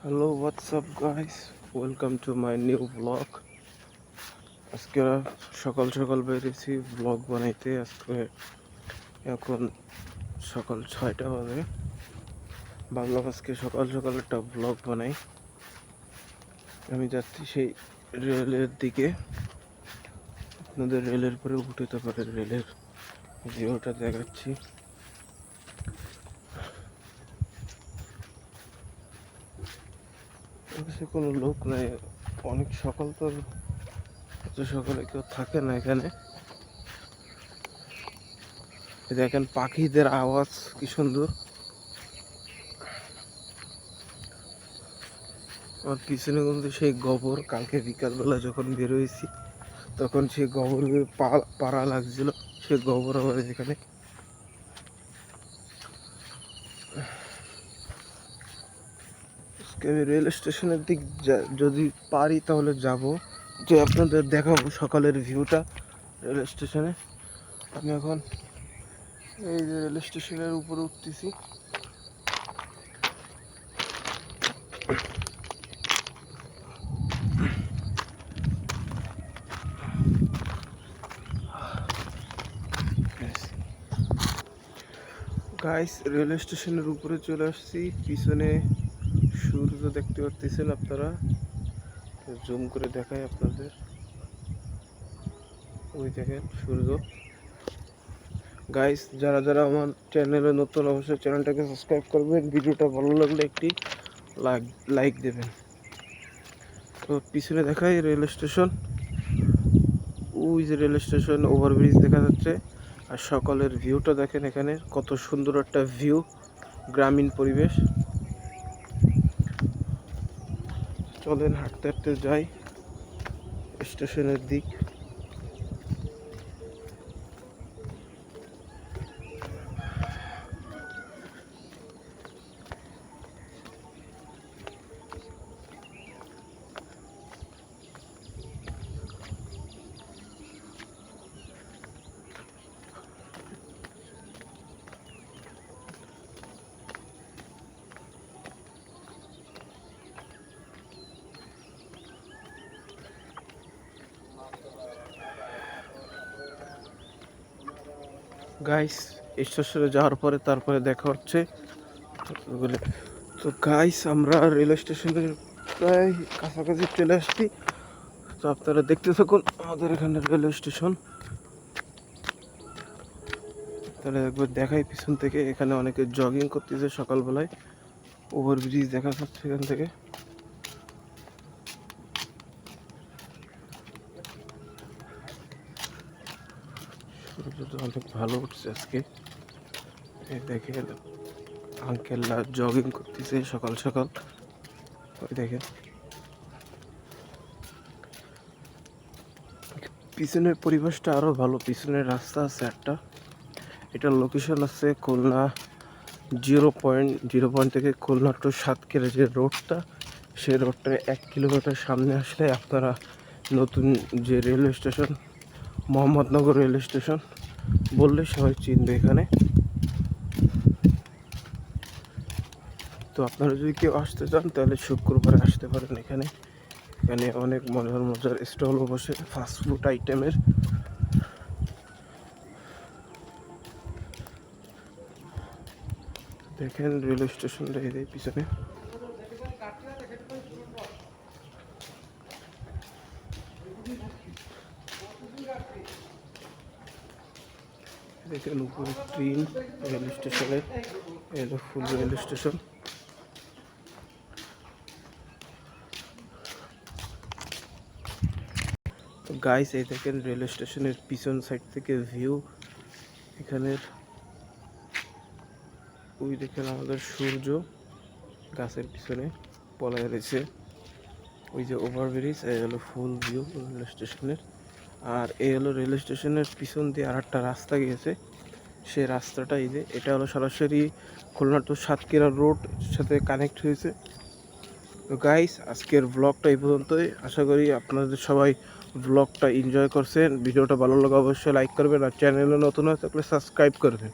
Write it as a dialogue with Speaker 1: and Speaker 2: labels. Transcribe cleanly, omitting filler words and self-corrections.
Speaker 1: Hello, what's up guys? Welcome to my new vlog. আজকে সকাল সকাল বেরিয়েছি ব্লগ বানাইতে। আজকে এখন সকাল 6টা বাজে। ভাবলাম আজকে সকাল সকাল একটা ব্লগ বানাই। আমি যাচ্ছি সেই রেলের দিকে। আপনাদের রেলের পরে উঠতে পারে, রেলের ভিউটা দেখাচ্ছি। কোনো লোক নাই, অনেক সকাল তো, এত সকালে কেউ থাকে না এখানে। দেখেন পাখিদের আওয়াজ কি সুন্দর। আমার পিছনে কিন্তু সেই গোবর, কালকে বিকালবেলা যখন বেরোয়েছি তখন সেই গোবর পাড়া লাগছিল, সে গোবর আবার এখানে। আমি রেল স্টেশনের দিক যদি পারি তাহলে যাব, যে আপনাদের দেখাবো সকালের ভিউটা রেল স্টেশনে। আমি এখন এই যে রেল স্টেশনের উপরে উঠতেছি। গাইস, রেল স্টেশনের উপরে চলে আসছি। পিছনে সূর্য দেখতে পাচ্ছেন আপনারা, জুম করে দেখাই আপনাদের। ওই দেখেন সূর্য। গাইস, যারা যারা আমার চ্যানেলে নতুন অবশ্যই চ্যানেলটাকে সাবস্ক্রাইব করবেন, ভিডিওটা ভালো লাগলে একটি লাইক দেবেন। তো পিছনে দেখাই রেল স্টেশন, ওই যে রেল স্টেশন ওভারব্রিজ দেখা যাচ্ছে। আর সকালের ভিউটা দেখেন, এখানে কত সুন্দর একটা ভিউ, গ্রামীণ পরিবেশ। চলেন হাঁটতে হাঁটতে যাই স্টেশনের দিক। গাইস, স্টেশনে যাওয়ার পরে তারপরে দেখা হচ্ছে। তো গাইস, আমরা রেল স্টেশনের প্রায় কাছাকাছি চলে আসছি। তো আপনারা দেখতে থাকুন আমাদের এখানে রেলওয়ে স্টেশন। তাহলে একবার দেখাই পিছন থেকে, এখানে অনেকে জগিং করতেছে সকালবেলায়। ওভারব্রিজ দেখা যাচ্ছে এখান থেকে। সূর্যটা অনেক ভালো উঠছে আজকে। এই দেখেন আঙ্কেলরা জগিং করতেছে সকাল সকাল। ওই দেখেন পিছনের পরিবেশটা আরো ভালো। পিছনের রাস্তা আছে একটা, এটার লোকেশন আছে খুলনা 0.0 থেকে খুলনা টু সাতক্ষীরা যে রোডটা, সেই রোডটা 1 কিলোমিটার সামনে আসলে আপনারা নতুন যে railway station, Mohammadnagar railway station বললে সবাই চিনবে এখানে। তো আপনারা যদি কেউ আসতে চান তাহলে শুক্রবারে আসতে পারেন এখানে। এখানে অনেক মজার মজার স্টলও বসে ফাস্টফুড আইটেমের। দেখেন রেলওয়ে স্টেশনটা এই পিছনে। দেখেন উপরে ট্রেন, রেল স্টেশনের এটা ফুল রেল স্টেশন। তো গাইস, এই দেখেন রেল স্টেশনের পিছন সাইড থেকে ভিউ এখানের। ওই দেখেন আমাদের সূর্য গাছের পিছনে পলায় রয়েছে। ওই যে ওভারব্রিজ, এই হলো ফুল ভিউ রেল স্টেশনের। আর এই হলো রেল স্টেশনের পিছন দিয়ে আর একটা রাস্তা গিয়েছে, সেই রাস্তাটা এই যে, এটা হলো সরাসরি খুলনা টু সাতক্ষীরা রোড সাথে কানেক্ট হয়েছে। তো গাইস, আজকের ব্লগটা এই পর্যন্তই। আশা করি আপনাদের সবাই ব্লগটা এনজয় করছেন। ভিডিওটা ভালো লাগলে অবশ্যই লাইক করবেন, আর চ্যানেলে নতুন হয়ে থাকলে সাবস্ক্রাইব করবেন।